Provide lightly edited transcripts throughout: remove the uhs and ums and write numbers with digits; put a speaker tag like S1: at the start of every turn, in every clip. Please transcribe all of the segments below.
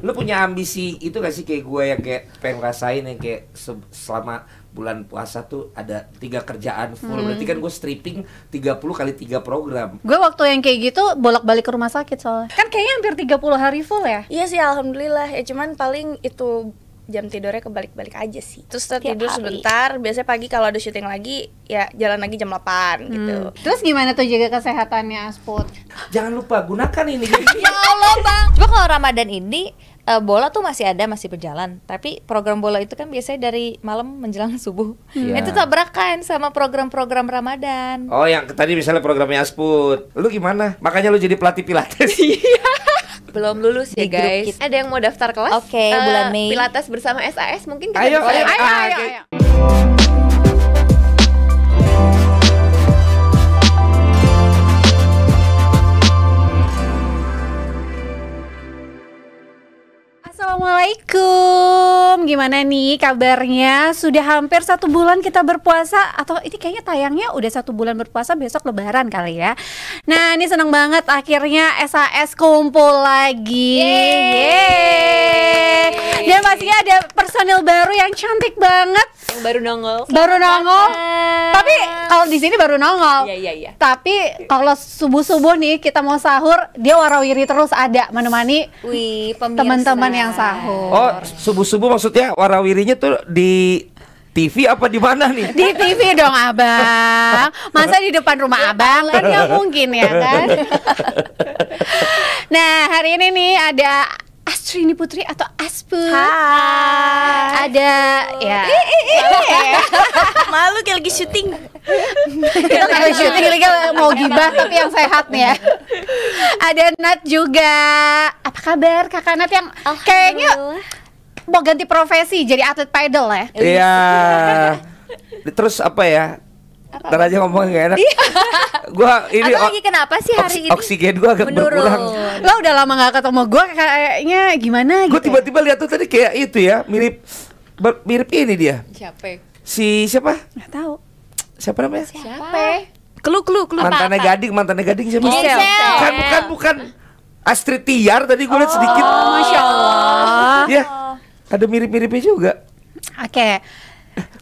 S1: Lu punya ambisi itu gak sih kayak gue yang kayak pengen rasain yang kayak selama bulan puasa tuh ada 3 kerjaan full. Berarti kan gue stripping 30 kali 3 program.
S2: Gue waktu yang kayak gitu bolak-balik ke rumah sakit soalnya. Kan kayaknya hampir 30 hari full ya?
S3: Iya sih, alhamdulillah. Ya cuman paling itu jam tidurnya kebalik-balik aja sih. Terus tidur sebentar, biasanya pagi kalau ada syuting lagi ya jalan lagi jam 8 gitu.
S2: Terus gimana tuh jaga kesehatannya, Asput?
S1: Jangan lupa gunakan ini.
S4: Ya Allah bang. Coba kalau Ramadan ini bola tuh masih berjalan. Tapi program bola itu kan biasanya dari malam menjelang subuh.
S1: Iya.
S4: Itu tabrakan sama program-program Ramadan.
S1: Oh yang tadi misalnya programnya Asput. Lu gimana? Makanya lu jadi pelatih pilates.
S5: Belum lulus ya
S4: Di grup
S5: guys.
S4: kita.
S5: Ada yang mau daftar kelas?
S4: Oke, bulan Mei.
S5: Pilates bersama SAS mungkin kita
S1: Ayo,
S5: bisa.
S1: ayo.
S2: Assalamualaikum. Gimana nih kabarnya? Sudah hampir 1 bulan kita berpuasa. Atau ini kayaknya tayangnya udah 1 bulan berpuasa, besok lebaran kali ya. Nah ini seneng banget akhirnya SAS kumpul lagi. Yeay. Dan pastinya ada personil baru yang cantik banget.
S5: Yang baru nongol.
S2: Baru nongol. Tapi kalau di sini baru nongol.
S5: Iya.
S2: Tapi kalau subuh-subuh nih kita mau sahur, dia warawiri terus ada menemani
S4: Wih, pemirsa.
S2: teman-teman yang sahur.
S1: Oh, subuh-subuh maksudnya warawirinya tuh di TV apa di mana nih?
S2: Di TV dong abang. Masa di depan rumah abang kan nggak mungkin ya kan. Nah hari ini nih ada Astrini Putri atau Asput.
S3: Hai.
S2: Ada ya.
S3: Malu kayak lagi syuting.
S2: Kita nggak mau syuting lagi mau gibah tapi yang sehat nih ya. Ada Nat juga. Apa kabar Kakak Nat yang kayaknya mau ganti profesi jadi atlet paddle ya?
S1: Iya. Terus apa ya? Ntar aja ngomong gak enak. Gua ini
S4: Atau lagi kenapa sih hari ini?
S1: oksigen gua agak berkurang.
S2: Lo udah lama gak ketemu gue, kayaknya gimana gitu.
S1: Gue tiba-tiba lihat tuh tadi kayak itu ya, mirip ini dia.
S5: Siapa?
S1: Si siapa?
S2: Gak tahu.
S1: Siapa namanya?
S5: Siapa?
S3: Clue.
S1: Mantannya Gading siapa?
S2: Gisel.
S1: Bukan Astrid Tiar tadi gue lihat sedikit.
S2: Masya Allah.
S1: Ya, ada mirip-miripnya juga.
S2: Oke.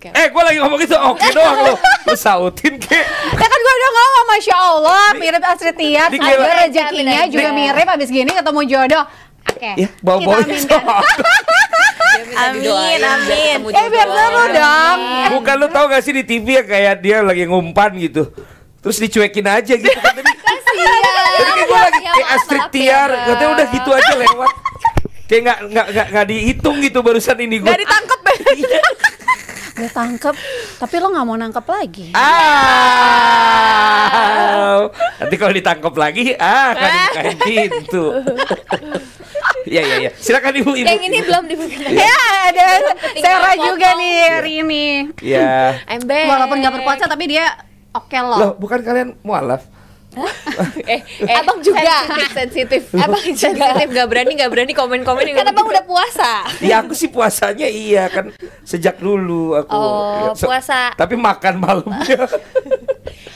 S1: Gue lagi ngomong itu oke doang lo. Lu sautin kek.
S2: Ya kan gue udah ngomong Masya Allah mirip Astrid Tiar.
S1: Di-
S2: Ada rezekinya juga mirip. Abis gini ketemu jodoh. Oke.
S1: Ya, bawa-bawa
S2: Kita aminkan.
S3: Amin.
S2: Biar seru dong.
S1: Bukan lu tau gak sih di TV ya kayak dia lagi ngumpan gitu. Terus dicuekin aja gitu kan tadi. Jadi kayak gue lagi kayak Astrid Tiar, katanya udah gitu aja lewat. Kayak nggak dihitung gitu barusan ini gue.
S3: Gak ditangkep.
S2: Udah tangkep. Tapi lo gak mau nangkep lagi.
S1: Nanti kalau ditangkap lagi, kan dibukain pintu. Iya. Silakan ibu.
S4: Yang ini belum dibuka.
S2: Ya ada Sarah juga nih hari ini.
S1: Iya.
S5: Ember.
S2: Walaupun gak berpuasa tapi dia oke loh.
S1: Loh, bukan kalian mualaf?
S5: Abang juga sensitif. Abang sensitif, gak berani komen-komen yang
S4: Kan abang udah puasa.
S1: Ya aku sih puasanya iya kan sejak dulu aku.
S4: Oh, puasa.
S1: Tapi makan malamnya.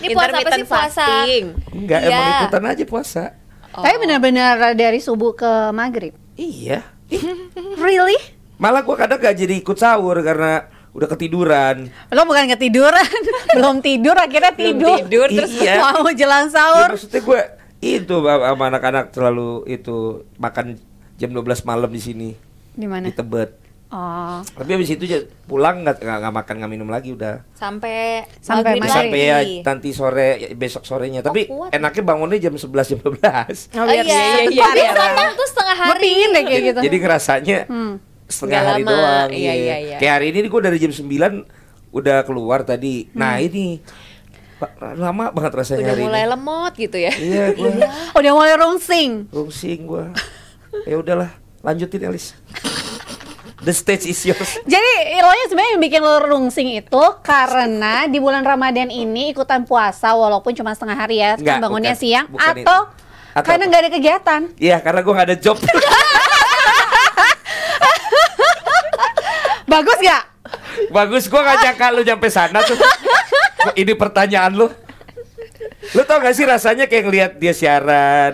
S4: Ini puasa apa sih
S5: intermittent
S4: puasa?
S5: fasting.
S1: Enggak,
S4: Iya.
S1: emang ikutan aja puasa.
S2: Tapi benar-benar dari subuh ke maghrib.
S1: Iya.
S2: Really?
S1: Malah gua kadang gak jadi ikut sahur karena udah ketiduran.
S2: Lo bukan ketiduran, belum tidur akhirnya tidur.
S5: tidur, terus
S1: Iya.
S2: mau jelang
S1: Ya,
S2: sahur.
S1: maksudnya gue itu sama anak-anak selalu itu makan jam 12 malam di sini
S2: Di mana?
S1: di Tebet.
S2: Oh.
S1: Tapi habis itu pulang nggak makan nggak minum lagi udah.
S4: Sampai
S2: Sampai
S4: maghrib
S2: maghrib.
S1: Sampai ya
S4: lagi.
S1: nanti sore besok sorenya. Tapi
S4: kuat.
S1: enaknya bangunnya jam 11 jam 12.
S2: Oh,
S4: Oh iya,
S5: iya.
S4: Kok bisa bang tuh setengah
S2: Gue
S4: hari.
S2: pingin deh kayak gitu.
S1: Jadi ngerasanya setengah
S5: Nggak
S1: hari
S5: lama.
S1: doang.
S5: Iya.
S1: Kayak hari ini gue dari jam 9 udah keluar tadi. Nah ini lama banget rasanya
S5: Udah
S1: hari
S5: mulai
S1: ini.
S5: lemot gitu ya.
S1: Iya gue
S2: Udah mulai rungsing.
S1: rungsing gue. Ya udahlah lanjutin Elis. The stage is yours.
S2: Jadi lo nya sebenarnya yang bikin lo rungsing itu karena di bulan Ramadan ini ikutan puasa walaupun cuma setengah hari ya,
S1: Enggak,
S2: kan bangunnya
S1: bukan.
S2: siang
S1: Bukan
S2: atau
S1: itu. Atau
S2: karena
S1: apa?
S2: nggak ada kegiatan.
S1: Iya karena gue gak ada job.
S2: Bagus gak?
S1: Bagus, gue gak nyangka lu nyampe sana tuh. Ini pertanyaan lu. Lu tau gak sih rasanya kayak ngelihat dia siaran,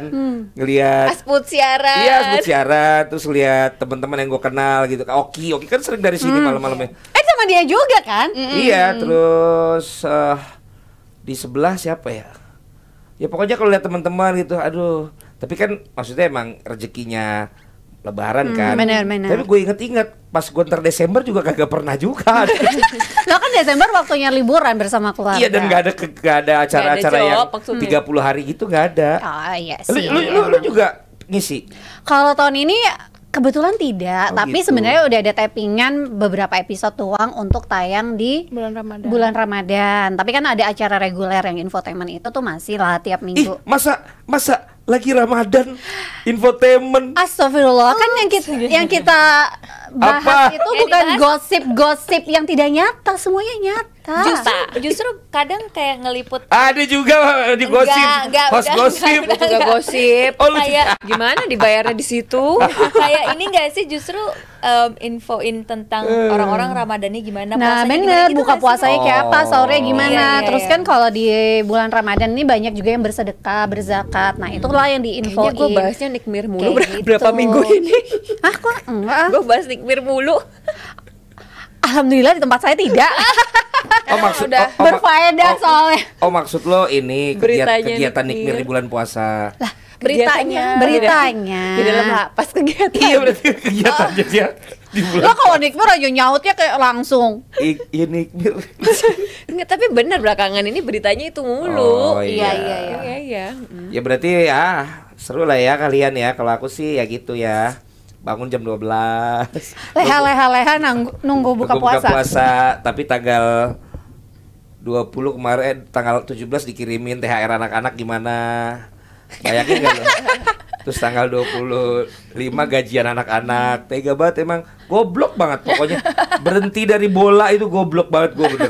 S1: ngelihat
S5: Asput siaran.
S1: iya sebut siaran, terus lihat teman-teman yang gue kenal gitu. Oki kan sering dari sini malam-malamnya.
S2: Sama dia juga kan?
S1: Iya, terus di sebelah siapa ya? Ya pokoknya kalau lihat teman-teman gitu, aduh. Tapi kan maksudnya emang rezekinya Lebaran kan.
S2: benar.
S1: Tapi gue inget-inget pas gue ntar Desember juga kagak pernah juga.
S2: Lo kan Desember waktunya liburan bersama keluarga.
S1: Iya, dan nggak ada acara-acara
S5: job,
S1: yang
S5: maksudnya.
S1: 30 hari gitu nggak ada.
S2: Oh iya
S1: Lu,
S2: sih.
S1: lu juga ngisi?
S2: Kalau tahun ini kebetulan tidak,
S1: Oh,
S2: tapi
S1: gitu.
S2: sebenarnya udah ada tappingan beberapa episode doang untuk tayang di
S3: bulan Ramadan.
S2: Ramadan. Tapi kan ada acara reguler yang infotainment itu tuh masih lah tiap
S1: Ih,
S2: minggu.
S1: masa lagi Ramadan infotainment?
S2: Astagfirullah, kan yang kita bahas
S1: Apa?
S2: itu
S4: Yang
S2: bukan
S4: dibahas?
S2: gosip-gosip yang tidak nyata, semuanya nyata.
S4: Justru kadang kayak ngeliput
S1: Ada juga di gosip,
S4: Enggak,
S1: host
S4: udah,
S1: gosip.
S4: enggak,
S5: Juga gosip.
S1: Oh, lu
S4: kayak
S5: Gimana dibayarnya di situ?
S4: kayak ini enggak sih justru infoin tentang orang-orang Ramadannya gimana,
S2: Nah
S4: puasanya
S2: bener,
S4: gimana gitu
S2: buka
S4: nggak sih?
S2: puasanya kayak apa,
S1: Oh.
S2: sahurnya gimana.
S4: Iya, iya,
S2: Terus
S4: iya.
S2: kan kalau di bulan Ramadan ini banyak juga yang bersedekah, berzakat. Nah itulah yang diinfoin.
S5: Kayaknya gue bahasnya nikmir mulu
S2: Kayak
S5: berapa
S2: gitu.
S5: minggu ini.
S2: Ah kok enggak?
S5: Gue bahas nikmir mulu.
S2: Alhamdulillah di tempat saya tidak.
S1: Oh maksud
S3: udah
S2: Berfaedah soalnya.
S1: Oh maksud lo ini
S5: Beritanya
S1: kegiatan
S5: Nikmir.
S1: Nikmir di bulan puasa.
S2: Beritanya.
S5: Di dalam pas kegiatan.
S1: Iya berarti kegiatan jadi di
S2: Lo
S1: bulan.
S2: kalau nikmir aja nyautnya kayak langsung.
S1: Iya Nikmir.
S5: Enggak, tapi benar belakangan ini beritanya itu mulu.
S1: Oh, iya.
S5: Iya.
S1: Ya berarti ya seru lah ya kalian ya. Kalau aku sih ya gitu ya. Bangun jam 12.
S2: Leha-leha nunggu buka puasa.
S1: Tapi tanggal 20 kemarin tanggal 17 dikirimin THR anak-anak gimana? Bayangin gak lo? Terus tanggal 25 gajian anak-anak. Tega banget emang. Goblok banget pokoknya. Berhenti dari bola itu goblok banget gue bener.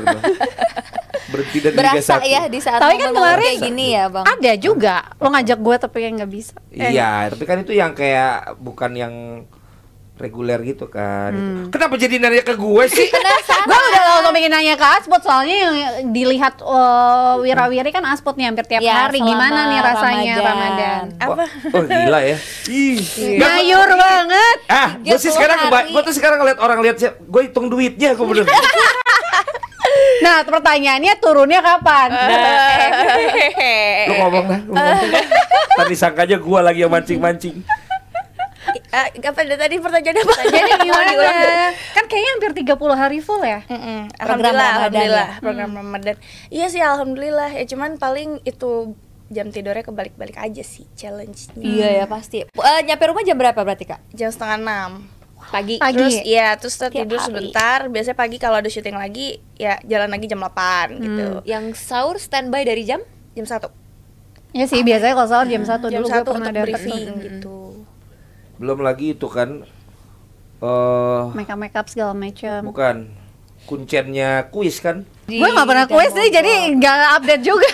S1: Berhenti dari Liga
S4: berasa
S1: 1.
S4: ya di saat
S2: Tapi kan
S4: momen-momen
S2: kemarin
S4: kayak gini ya bang.
S2: Ada juga lo ngajak gue tapi yang nggak bisa.
S1: Iya, tapi kan itu yang kayak bukan yang reguler gitu kan. Kenapa jadi nanya ke gue sih?
S2: Gue udah langsung pengen nanya ke Aspot, soalnya yang dilihat Wira-Wiri kan Aspot nih hampir tiap
S4: Ya,
S2: hari.
S4: selama
S2: Gimana nih rasanya Ramadan?
S3: Apa?
S1: Oh gila ya. Ih.
S2: Ngayur banget.
S1: Gue sih
S4: 30
S1: sekarang
S4: hari.
S1: gue tuh sekarang ngeliat orang lihat gue hitung duitnya gue bener.
S2: Nah pertanyaannya turunnya kapan?
S1: Lu ngomong dah. Tadi sangkanya gue lagi yang mancing-mancing.
S3: Apa tadi pertanyaannya apa?
S2: Jadi gimana? Kan kayaknya hampir 30 hari full ya?
S4: Program
S3: Alhamdulillah,
S4: Ramadan
S3: alhamdulillah
S4: ya?
S3: program Ramadan. Iya sih alhamdulillah. Ya cuman paling itu jam tidurnya kebalik-balik aja sih challenge-nya.
S4: Iya ya pasti. Nyampe rumah jam berapa berarti kak?
S3: Jam 5:30
S5: Pagi.
S3: Terus iya, terus kita
S4: Tiap
S3: tidur
S4: hari.
S3: sebentar. Biasanya pagi kalau ada syuting lagi, ya jalan lagi jam 8 gitu.
S5: Yang sahur standby dari jam?
S3: Jam 1.
S2: Ya sih biasanya kalau sahur jam 1
S3: Jam
S2: dulu
S3: 1
S2: gue pernah
S3: untuk
S2: dapet
S3: briefing
S2: tuh.
S3: gitu.
S1: Belum lagi itu kan
S2: Make up segala macam.
S1: bukan kuncennya kuis kan.
S2: Gue gak pernah kuis sih, jadi gak update juga.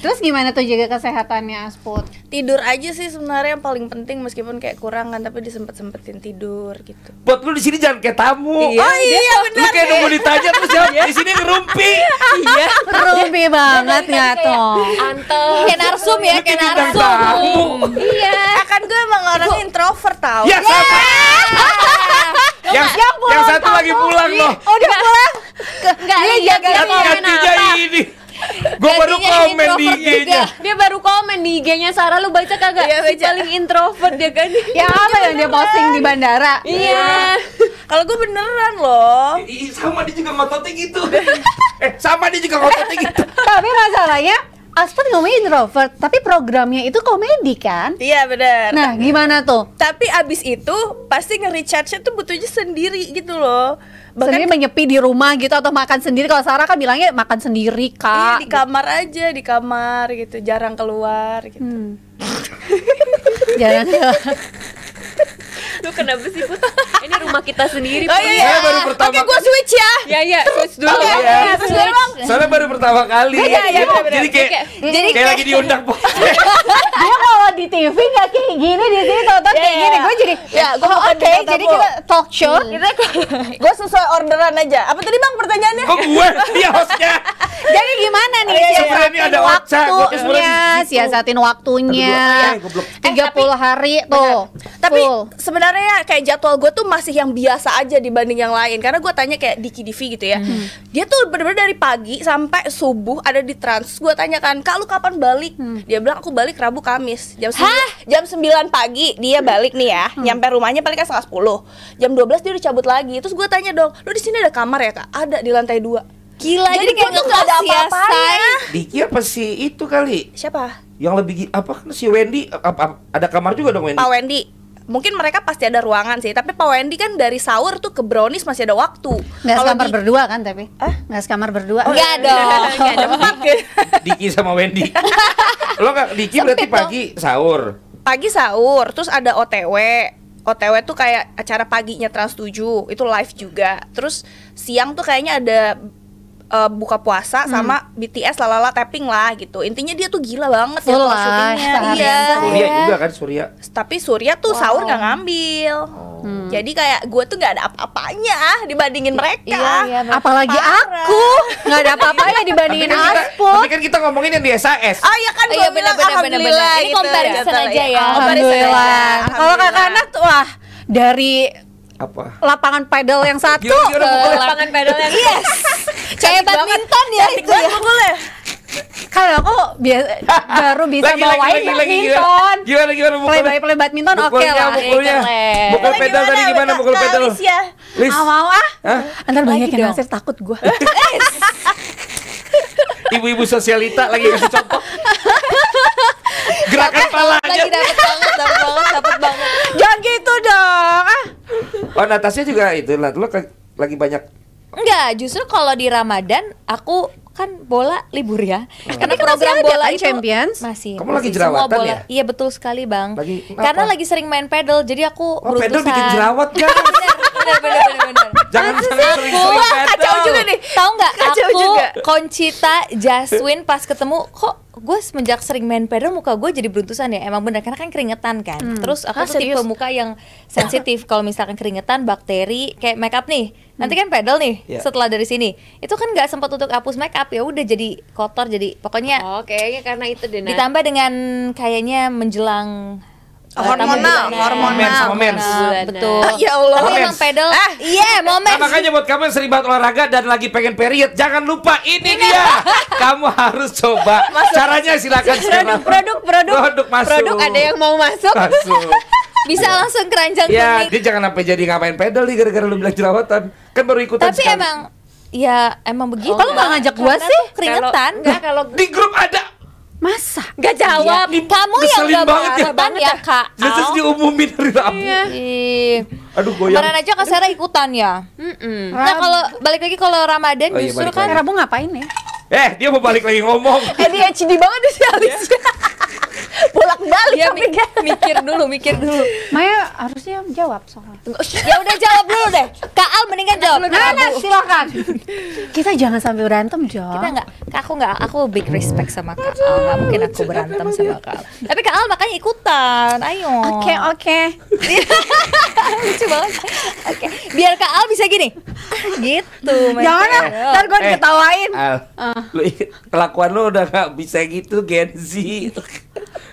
S2: Terus gimana tuh jaga kesehatannya Asput?
S3: Tidur aja sih sebenarnya yang paling penting, meskipun kayak kurang kan, tapi disempet-sempetin tidur gitu.
S1: Buat lu di sini jangan kayak tamu.
S5: Iya,
S3: iya
S1: Lu kayak nunggu ditanya terus jawab di sini ngerumpi.
S5: Iya.
S2: Rumpi banget nggak tuh?
S5: Antel.
S4: Kayak narsum ya, kayak
S1: Bintang
S4: narsum.
S1: tamu.
S3: Iya, kan gue emang orangnya introvert tau.
S1: Ya sama. Yang satu lagi pulang loh.
S2: Oh udah pulang?
S4: Enggak, dia
S1: Gantinya ini. Gue baru
S4: Gantinya
S1: komen di
S4: introvert
S1: IG-nya.
S5: Dia baru komen di IG-nya Sarah, lu baca kagak?
S3: Iya,
S5: Si
S3: baca.
S5: paling introvert dia kan.
S2: Ya apa yang dia posting di bandara?
S5: Iya.
S3: Kalau gue beneran loh.
S1: Sama dia juga ngototnya gitu. Sama dia juga ngototnya gitu.
S2: Tapi masalahnya Asput ngomongnya introvert, tapi programnya itu komedi kan?
S3: Iya bener.
S2: Nah gimana tuh?
S3: Tapi abis itu pasti nge-recharge-nya tuh butuhnya sendiri gitu loh.
S2: Sendiri menyepi di rumah gitu atau makan sendiri? Kalau Sarah kan bilangnya makan sendiri
S3: Iya,
S2: kak.
S3: di kamar aja, di kamar gitu, jarang keluar gitu.
S2: Jarang
S5: Lu kenapa sih, Put? Ini rumah kita sendiri,
S3: Oh
S5: Put.
S3: iya,
S1: Saya baru pertama
S3: Oke, gue switch ya.
S5: Ya, switch dulu.
S1: Iya.
S3: Terus dari bang.
S1: Soalnya baru pertama kali.
S3: Iya, bener-bener.
S1: Jadi kayak lagi diundang podcast.
S2: Dia kalau di TV nggak kayak gini, di sini tonton kayak gini. Gue jadi
S3: Ya, gua bukan
S2: oke,
S3: bintang
S2: jadi
S3: tamu.
S2: kita talk show.
S3: Gue sesuai orderan aja. Apa tadi Bang pertanyaannya?
S1: Kok gue dia hostnya?
S2: Jadi gimana nih
S1: Sebenarnya ini ada Ocha, gua tuh
S2: waktunya,
S1: sebenarnya di situ.
S2: siasatin waktunya.
S1: Goblok.
S2: 30 hari tuh.
S3: Tapi
S2: full.
S3: sebenarnya kayak jadwal gue tuh masih yang biasa aja dibanding yang lain. Karena gue tanya kayak Diki Divi gitu ya. Dia tuh bener-bener dari pagi sampai subuh ada di Trans. Gue tanyakan, "Kak, lu kapan balik?" Dia bilang, "Aku balik Rabu Kamis." Jam 9 pagi dia balik nih ya. Nyampe rumahnya paling kan setengah 10. Jam 12 dia udah cabut lagi. Terus gue tanya dong, "Lu di sini ada kamar ya, Kak?" "Ada, di lantai 2."
S4: Gila,
S3: Jadi
S4: jadi kayak
S3: gua tuh nggak ada
S4: ngekos ya,
S3: apa-apanya.
S4: Say.
S1: Diki apa sih itu kali?
S3: Siapa?
S1: Yang lebih apa kan si Wendy ada kamar juga dong Wendy?
S3: Pak Wendy. Mungkin mereka pasti ada ruangan sih, tapi Pak Wendy kan dari sahur tuh ke brownies masih ada waktu.
S2: Nggak
S3: Kalau
S2: sekamar
S3: di-
S2: berdua kan tapi? Nggak sekamar berdua.
S4: Enggak dong.
S3: Nggak ada empat kan?
S1: Diki sama Wendy. Lo nggak Diki berarti
S4: Sempit dong.
S1: pagi sahur.
S3: Pagi sahur, terus ada OTW. OTW tuh kayak acara paginya Trans 7, itu live juga. Terus siang tuh kayaknya ada buka puasa sama BTS lalala tapping lah gitu. Intinya dia tuh gila banget
S2: Full
S3: jadwal
S2: lah,
S3: syutingnya.
S2: seharian
S3: Iya.
S2: full.
S1: Surya juga kan Surya.
S3: Tapi Surya tuh sahur nggak ngambil. Jadi kayak gue tuh nggak ada apa-apanya dibandingin mereka.
S4: Iya, bener.
S2: Apalagi
S3: Parah.
S2: aku nggak ada apa-apanya dibandingin Asput.
S1: Tapi kan kita ngomongin yang di SAS.
S3: Oh iya kan
S4: Oh
S3: gue
S4: iya,
S3: bilang
S4: bener-bener,
S3: alhamdulillah
S4: bener-bener. Ini
S3: gitu.
S4: comparison
S3: Gitu,
S4: aja ya.
S3: Comparison
S2: Alhamdulillah.
S3: aja.
S2: Kalau
S3: Alhamdulillah.
S2: kakak Nat, wah dari
S1: Apa?
S2: lapangan pedal yang satu
S1: Gimana pukulnya?
S5: Lapangan pedal yang
S4: Kayak badminton ya
S3: Cantik
S4: itu
S3: banget
S4: ya.
S3: pukulnya.
S2: kalau aku baru bisa bawain badminton.
S1: Gimana
S2: Play by badminton oke lah.
S1: Mukulnya.
S4: keren.
S1: Mukul pedal tadi gimana mukul pedal?
S3: Ya.
S1: Lis.
S2: Mau ah?
S1: Hah?
S2: Ntar banyak
S4: Lagi
S2: yang
S4: dong.
S2: nasir takut gue.
S1: Ibu-ibu sosialita lagi kasih contoh. Gerakan palanya.
S4: Lagi dapet banget.
S2: Jangan gitu dong. Ah.
S1: Oh, Natasha juga itu lah. Lo lagi banyak.
S4: Enggak, justru kalau di Ramadan aku kan bola libur ya. Karena
S2: Tapi kan
S4: program
S2: masih ada
S4: bola
S2: kan
S4: itu
S2: Champions?
S4: masih.
S1: Kamu lagi
S4: masih
S1: jerawatan
S4: semua bola.
S1: ya?
S4: Iya betul sekali, Bang.
S1: Lagi
S4: Karena
S1: apa?
S4: lagi sering main pedal, jadi aku
S1: Oh, pedal
S4: berutusan.
S1: bikin jerawat kan?
S4: Bener.
S1: Jangan sering-sering
S3: Wah,
S1: pedal.
S3: kacau juga nih.
S4: Tahu nggak
S3: Kacau
S4: aku
S3: juga.
S4: Conchita Jaswin pas ketemu kok gue semenjak sering main pedal muka gue jadi beruntusan ya. Emang bener karena kan keringetan kan. Terus aku tuh tipe muka yang sensitif kalau misalkan keringetan, bakteri kayak makeup nih. Nanti kan pedal nih
S1: Iya.
S4: setelah dari sini. Itu kan nggak sempat untuk hapus makeup ya udah jadi kotor jadi pokoknya
S5: Oh, kayaknya karena itu deh. Nat.
S4: ditambah dengan kayaknya menjelang
S3: Hormonal, hormonal.
S1: Moments.
S4: Nah, betul.
S3: Ya Allah.
S4: Tapi emang pedal, iya
S1: Nah,
S4: momen.
S1: makanya buat kamu yang sering banget olahraga dan lagi pengen period, jangan lupa ini dia. Kamu harus coba. Caranya silakan sekarang. Produk masuk.
S5: Produk ada yang mau masuk.
S1: masuk.
S4: Bisa langsung keranjang
S1: Ya,
S4: kuning.
S1: dia jangan sampai jadi ngapain pedal nih gara-gara lu bilang jerawatan. Kan baru ikutan
S4: Tapi
S1: sekali.
S4: emang begitu.
S2: Kalau nggak ngajak gua
S4: Karena
S2: sih?
S4: tuh keringetan.
S5: Kalau
S1: Di grup ada.
S2: Masa?
S5: nggak jawab.
S4: Iya. Kamu yang
S1: Ngeselin
S4: gak
S1: banget ya.
S4: ikutan ya Kak
S1: Terus
S4: Al.
S1: diumumin hari Rabu.
S4: Ih.
S1: Aduh goyang.
S4: Kemarin aja Kak Sarah ikutan ya. Nah kalau balik lagi kalau Ramadan
S1: Oh iya,
S4: justru
S1: balik
S4: kan
S1: lagi.
S2: Rabu ngapain ya?
S1: Dia mau balik lagi ngomong.
S3: ADHD banget sih Alicia. Bolak-balik
S4: dia
S3: tapi kan.
S4: mikir dulu.
S2: Maya harusnya jawab soalnya.
S4: Ya udah jawab dulu deh. Kak Al mendingan jawab.
S2: Nah, silakan. Kita jangan sampai berantem, Jo.
S4: Kita aku big respect sama Kak Al. Nggak mungkin aku berantem sama Kak Al. Tapi Kak Al makanya ikutan. Ayo.
S2: Oke.
S4: Lucu banget. Oke, biar Kak Al bisa gini. Gitu. main
S2: Jangan ah,
S4: pedal.
S2: ntar gue diketawain.
S1: Al, lu inget, kelakuan lu udah gak bisa gitu Gen Z.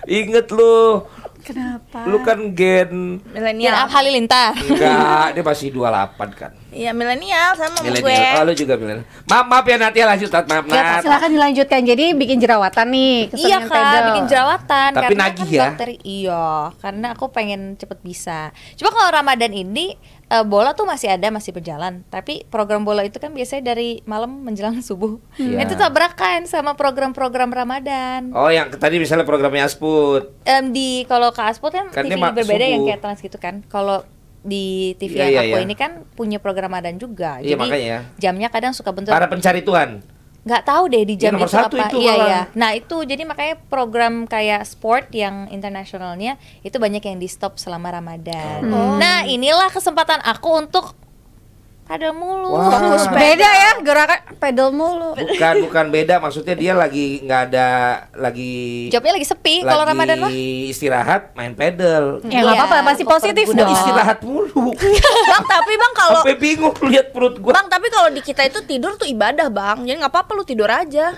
S1: Inget lu.
S2: Kenapa?
S1: Lu kan gen
S4: Biar
S3: Milenial.
S4: Halilintar.
S1: enggak, dia masih 28 kan.
S3: Iya, milenial sama gue.
S1: Milenial. Oh, lu juga milenial. Maaf ya Nat ya lanjut Nat. Maaf Nat.
S2: Silakan dilanjutkan. Jadi bikin jerawatan nih,
S4: Iya
S2: keseringan
S4: Kak,
S2: pedal.
S4: bikin jerawatan.
S1: Tapi
S4: karena
S1: nagih
S4: kan
S1: ya.
S4: bakteri. Iya, karena aku pengen cepet bisa. Cuma kalau Ramadan ini bola tuh masih ada, masih berjalan. Tapi program bola itu kan biasanya dari malam menjelang subuh.
S1: Iya.
S4: Itu tabrakan sama program-program Ramadan.
S1: Oh, yang tadi misalnya programnya Asput.
S4: Di kalau Kak Asput kan,
S1: Kan dia
S4: TV berbeda
S1: subuh.
S4: yang kayak Trans gitu kan. Kalau di TV
S1: Iya,
S4: yang
S1: iya,
S4: aku
S1: iya.
S4: ini kan punya program Ramadan juga.
S1: Iya,
S4: Jadi
S1: makanya.
S4: jamnya kadang suka bentuk
S1: Para pencari Tuhan.
S4: nggak tahu deh di
S1: Ya,
S4: jam
S1: nomor
S4: itu
S1: satu
S4: apa.
S1: itu
S4: Iya
S1: malah.
S4: ya. Nah itu jadi makanya program kayak sport yang internasionalnya itu banyak yang di stop selama Ramadan. Nah inilah kesempatan aku untuk Padel mulu.
S1: Wah.
S3: Fokus
S2: Beda ya gerakan pedal mulu.
S1: Bukan beda, maksudnya dia lagi nggak ada lagi
S4: Jobnya lagi sepi kalau Ramadan mah.
S1: Istirahat main pedal.
S2: Ya nggak
S4: Iya,
S2: apa-apa, pasti positif
S1: Udah
S2: dong.
S1: istirahat mulu.
S3: Bang, tapi Bang kalau
S1: Sampai bingung lihat perut gua.
S3: Bang, tapi kalau di kita itu tidur tuh ibadah, Bang. Jadi nggak apa-apa lu tidur aja.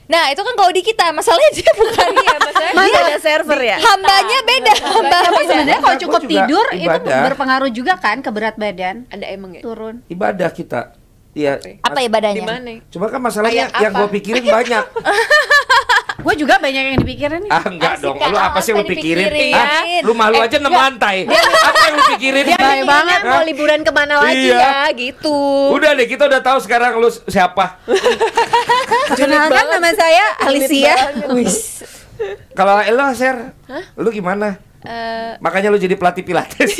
S4: Nah itu kan kalau di kita masalahnya dia bukan
S5: Iya, maksudnya
S3: Dia ada server ya.
S4: hambanya beda.
S2: Tapi sebenarnya kalau
S1: Aku
S2: cukup
S1: juga
S2: tidur itu
S1: ibadah.
S2: berpengaruh juga kan ke berat badan.
S5: ada emang ya.
S2: Turun.
S1: Ibadah kita. Iya.
S4: Apa
S5: Di
S4: ibadahnya?
S5: mana?
S1: Cuma kan masalahnya
S5: Ayat
S1: yang
S5: apa?
S1: gua pikirin banyak.
S2: Gue juga banyak yang dipikirin nih.
S1: Ah enggak
S4: Asik,
S1: dong.
S4: Kak.
S1: Lu apa sih yang lu
S4: Apa
S1: pikirin?
S4: dipikirin?
S1: Ah, rumah lu aja 6 lantai. Apa yang lu pikirin?
S2: Baik banget.
S5: Mau liburan kemana lagi
S1: Iya.
S5: ya gitu.
S1: Udah deh, kita udah tahu sekarang lu siapa.
S2: Kenalkan nama saya Alicia.
S1: Kalau lo share, lu gimana? Makanya lu jadi pelatih pilates.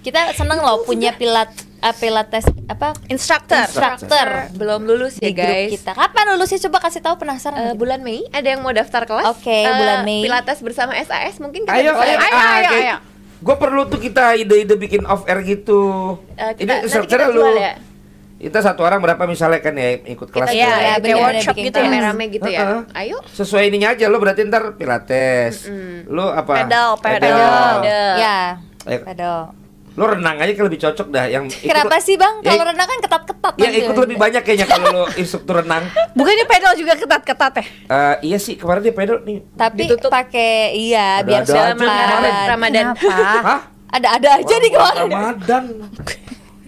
S4: Kita seneng loh punya pilates apa
S3: Instructor.
S4: instructor
S5: Belum lulus ya
S4: di grup
S5: guys.
S4: kita. Kapan lulusnya coba kasih tahu, penasaran.
S5: Bulan Mei ada yang mau daftar kelas?
S4: Oke, bulan Mei.
S5: Pilates bersama SAS mungkin kita
S1: Ayo,
S5: bisa.
S2: ayo.
S1: Gue perlu tuh kita ide-ide bikin off air gitu.
S5: Nanti
S1: Ini
S5: kita
S1: secara lu.
S5: jual ya?
S1: Kita satu orang berapa misalnya kan ya ikut kelas.
S5: Iya,
S1: tuh.
S4: ya,
S5: kayak
S4: bener-bener
S5: workshop
S4: bikin
S5: gitu ya,
S4: kelas.
S5: rame-rame gitu ya.
S1: Heeh.
S5: Ayo.
S1: Sesuai ininya aja lo berarti ntar pilates. Lu apa?
S3: Pedal.
S4: Ya,
S1: Eh,
S4: pedal.
S1: Lo renang aja kayak lebih cocok dah yang
S4: Kenapa sih Bang?
S1: Ya,
S4: Kalau renang kan ketat-ketat.
S1: Ya
S4: nanti.
S1: ikut lebih banyak kayaknya kalau lo instruktur renang.
S2: Bukannya pedal juga ketat-ketat ya?
S1: Iya sih kemarin dia pedal nih.
S4: Tapi
S5: Ditutup.
S4: pakai biar
S1: Ada-ada aja
S4: selamat.
S1: kemarin.
S5: Ramadan.
S2: Kenapa?
S1: Hah?
S4: Ada aja nih
S1: Wah,
S4: kemarin.
S1: Ramadan.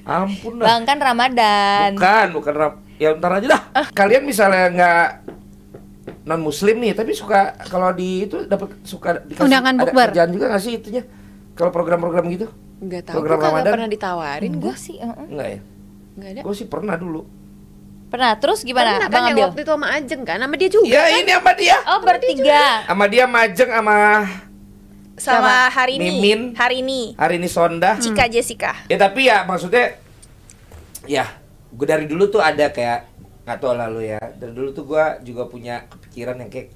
S1: Ampun dah.
S4: Bang kan Ramadan.
S1: Bukan ya ntar aja dah. Kalian misalnya nggak non muslim nih, tapi suka kalau di itu dapat suka dikasih
S2: Undangan
S1: ada
S2: bukber.
S1: kerjaan juga nggak sih itunya? Kalau program-program gitu?
S5: Enggak tahu.
S1: Program
S5: Gue kagak
S1: Ramadan?
S5: pernah ditawarin gue.
S4: Enggak sih,
S1: Enggak ya?
S5: Enggak ada.
S1: Gue sih pernah dulu.
S4: Pernah. Terus gimana?
S5: Pernah
S4: Abang
S5: kan yang
S4: ambil?
S5: waktu itu sama Ajeng kan? Sama dia juga
S1: Iya
S5: kan?
S1: ini sama dia.
S4: Oh, bertiga.
S1: Sama dia Majeng sama
S3: Sama hari ini.
S1: Mimin.
S3: Hari ini.
S1: hari ini Sonda.
S3: Cika Jessica.
S1: Ya tapi ya maksudnya ya gue dari dulu tuh ada kayak nggak tau lah lu ya. Dari dulu tuh gue juga punya kepikiran yang kayak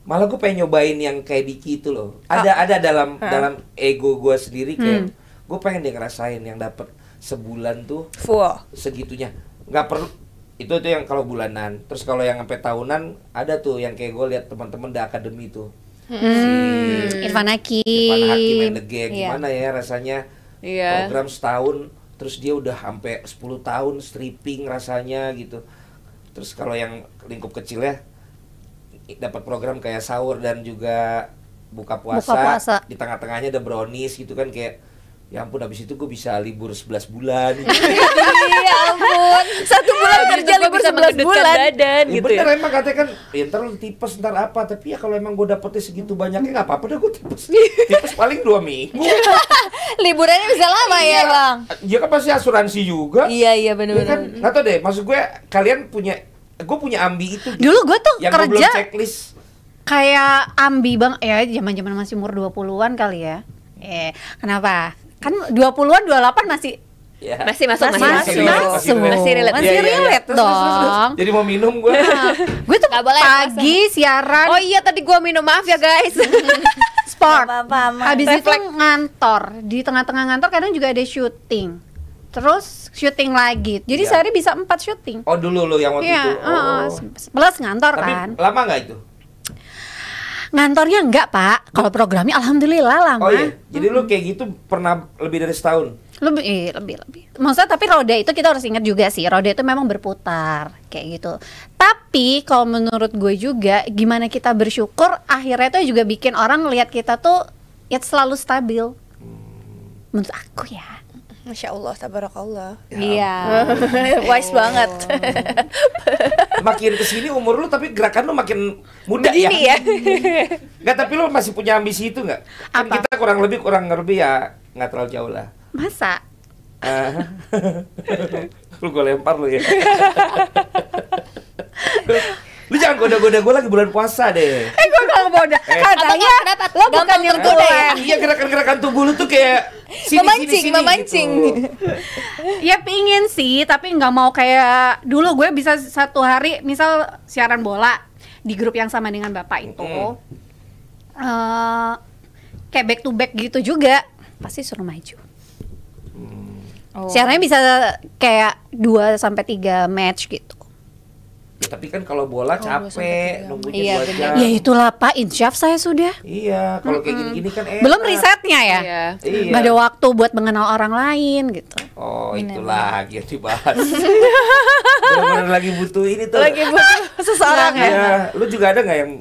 S1: malah gue pengen nyobain yang kayak Diki itu loh. Ada dalam ego gue sendiri kayak gue pengen deh ngerasain yang dapat sebulan tuh
S3: Full.
S1: segitunya. Nggak perlu itu tuh yang kalau bulanan. Terus kalau yang sampai tahunan ada tuh yang kayak gue lihat teman-teman di akademi tuh.
S2: Irfan Hakim.
S1: Irfan Hakim and the Gang,
S4: Iya.
S1: gimana ya rasanya
S5: Iya.
S1: program setahun terus dia udah sampai 10 tahun stripping rasanya gitu. Terus kalau yang lingkup kecilnya dapat program kayak sahur dan juga buka puasa,
S2: Buka puasa.
S1: di tengah-tengahnya ada brownies gitu kan kayak ya ampun habis itu gue bisa libur 11 bulan.
S4: Iya ampun.
S3: 1 bulan kerja libur 11 bulan.
S5: badan
S1: Ya
S5: gitu
S1: bener
S5: ya.
S1: emang katanya kan ya ntar lu tipes ntar apa. Tapi ya kalau emang gue dapetnya segitu banyaknya gak apa-apa dah gue tipes. Tipes paling 2 minggu.
S4: Liburannya bisa lama ya, Bang.
S1: Dia kan pasti asuransi juga.
S4: Iya,
S1: Ya kan,
S4: benar-benar.
S1: nggak tau deh, maksud gue kalian punya, gue punya ambi itu.
S2: Dulu gue tuh
S1: yang gue belum
S2: kerja
S1: checklist.
S2: kayak ambi bang, ya zaman-zaman masih umur 20-an kali ya. Kenapa? Kan 20-an 28 masih
S1: Ya.
S5: Masih masuk,
S3: Masih
S5: masih
S3: masuk.
S5: masuk. Masih relate.
S2: Masih
S1: Iya, iya, iya.
S2: relate
S1: Terus, terus.
S2: dong.
S1: Jadi mau minum gue.
S2: Gue tuh
S4: Nggak boleh,
S2: pagi siaran
S5: Oh iya tadi gua minum, maaf ya guys.
S2: sport.
S3: Apa-apa, aman.
S2: Habis itu ngantor. Di tengah-tengah ngantor kadang juga ada syuting. Terus syuting lagi. Jadi
S1: Iya.
S2: sehari bisa 4 syuting.
S1: Oh dulu lo yang waktu
S2: Iya,
S1: itu. Oh.
S2: plus ngantor
S1: Tapi
S2: kan.
S1: lama nggak itu?
S2: Ngantornya enggak, Pak. Kalau programnya alhamdulillah lama.
S1: Oh iya. Jadi lu kayak gitu pernah lebih dari setahun?
S2: Lebih. Maksudnya tapi roda itu kita harus ingat juga sih, roda itu memang berputar kayak gitu. Tapi kalau menurut gue juga gimana kita bersyukur akhirnya itu juga bikin orang ngelihat kita tuh ya selalu stabil. Menurut aku ya.
S3: Masya Allah, tabarakallah.
S4: Iya.
S3: Wise banget.
S1: Makin kesini umur lu tapi gerakan lu makin muda ya?
S3: Begini ya.
S1: Nggak, tapi lu masih punya ambisi itu nggak? Kan
S2: Apa?
S1: kita kurang lebih ya nggak terlalu jauh lah.
S2: Masa?
S1: Lu gue lempar lu ya. Lu jangan goda-goda gue lagi bulan puasa deh.
S2: Gue kalau mau katanya
S4: Kenapa?
S2: lo bukan
S4: Gampang
S2: yang
S4: tergoda ya?
S2: tulen.
S1: Iya gerakan-gerakan tubuh lu tuh kayak sini,
S4: Memancing,
S1: sini,
S4: memancing.
S1: gitu.
S2: Ya pingin sih, tapi nggak mau kayak dulu gue bisa satu hari misal siaran bola di grup yang sama dengan bapak itu, kayak back to back gitu juga, pasti suruh maju. Siarannya bisa kayak 2-3 match gitu.
S1: Ya, tapi kan kalau bola capek nunggunya
S4: Iya,
S1: 2 jam.
S2: Ya itulah Pak, insyaf saya sudah.
S1: Iya, kalau kayak gini-gini kan enak.
S2: Belum risetnya ya.
S5: Iya.
S1: Iya.
S2: Nggak ada waktu buat mengenal orang lain gitu.
S1: Oh, itu lagi yang dibahas. Bener-bener lagi butuh ini tuh.
S3: Lagi butuh seseorang ya.
S1: Iya, lu juga ada nggak yang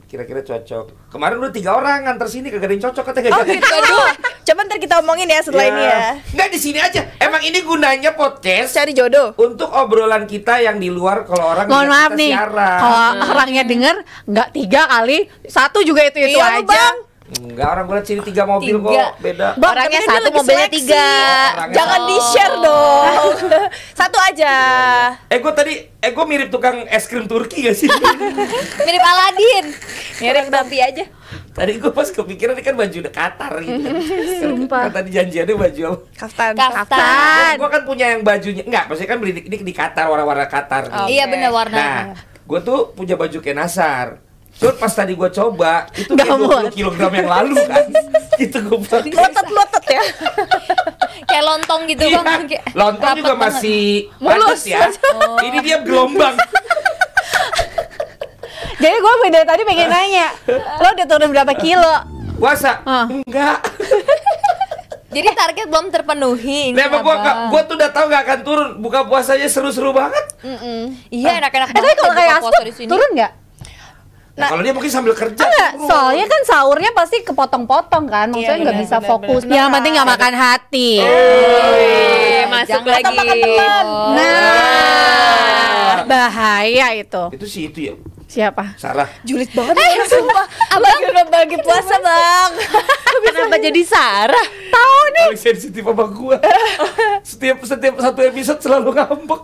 S1: kira-kira cocok? Kemarin lu 3 orang nganter sini kagak ada yang cocok katanya.
S3: Oh gitu. Aduh. Coba ntar kita omongin ya setelah ini ya.
S1: Nggak di sini aja. Emang ini gunanya podcast
S3: Cari jodoh.
S1: untuk obrolan kita yang di luar kalau orang
S2: Mohon
S1: lihat
S2: maaf
S1: kita
S2: nih,
S1: siaran.
S2: kalau orangnya denger nggak 3 kali, 1 juga itu
S3: Iya, lu,
S2: aja.
S3: Bang.
S1: Enggak, orang gue liat sini 3 mobil
S4: 3.
S1: kok, beda.
S3: Bang,
S5: Orangnya
S3: tapi dia
S5: satu,
S3: lagi
S5: mobilnya
S3: seleksi.
S5: 3.
S1: Orangnya
S3: Jangan
S1: satu.
S3: di-share dong. Satu aja.
S1: Gue mirip tukang es krim Turki gak sih?
S4: Mirip Aladin.
S5: Mirip Bambi aja.
S1: Tadi gue pas kepikiran ini kan baju udah Qatar gitu kan.
S2: Sumpah.
S1: Kan tadi janjiannya baju apa?
S3: Kaftan.
S1: Gue kan punya yang bajunya, enggak, maksudnya kan beli ini di Qatar, warna-warna Qatar gitu.
S4: Iya benar
S1: Nah,
S4: warna.
S1: gue tuh punya baju kayak Nasar. Cuma pas tadi gue coba, itu
S2: Nggak
S1: kayak 20
S2: muat.
S1: kilogram yang lalu kan. Gitu gue pakai.
S3: Lotet-lotet ya.
S4: Kayak lontong gitu
S1: Iya,
S4: Bang. Kayak
S1: lontong
S4: rapet
S1: juga
S4: banget.
S1: masih padat ya. Ini dia gelombang.
S2: Jadi gue dari tadi pengen nanya, lo udah turun berapa kilo?
S1: Puasa?
S2: Ah.
S1: Enggak.
S4: Jadi target belum terpenuhi. Ini
S1: Nah,
S4: Abang.
S1: gue tuh udah tahu gak akan turun. Buka puasanya seru-seru banget.
S4: Iya enak-enak
S2: Tapi
S4: banget
S2: kalau
S4: ya
S2: kayak
S4: buka
S2: Astu,
S4: puasa di sini.
S2: turun nggak?
S1: Nah, kalau dia mungkin sambil kerja.
S2: Enggak,
S1: turun.
S2: soalnya kan sahurnya pasti kepotong-potong kan, maksudnya nggak bisa fokus. Yang penting nggak makan hati.
S5: Masuk
S4: Jangan
S5: lagi.
S3: makan telan.
S2: Nah, bahaya itu.
S1: Itu sih itu ya.
S2: Siapa?
S1: Sarah.
S3: Julid banget ya, sumpah. Abang udah bagi puasa, Bang.
S5: Kenapa jadi Sarah?
S2: Tahu nih.
S1: Paling sensitif sama gua. Setiap satu episode selalu ngambek.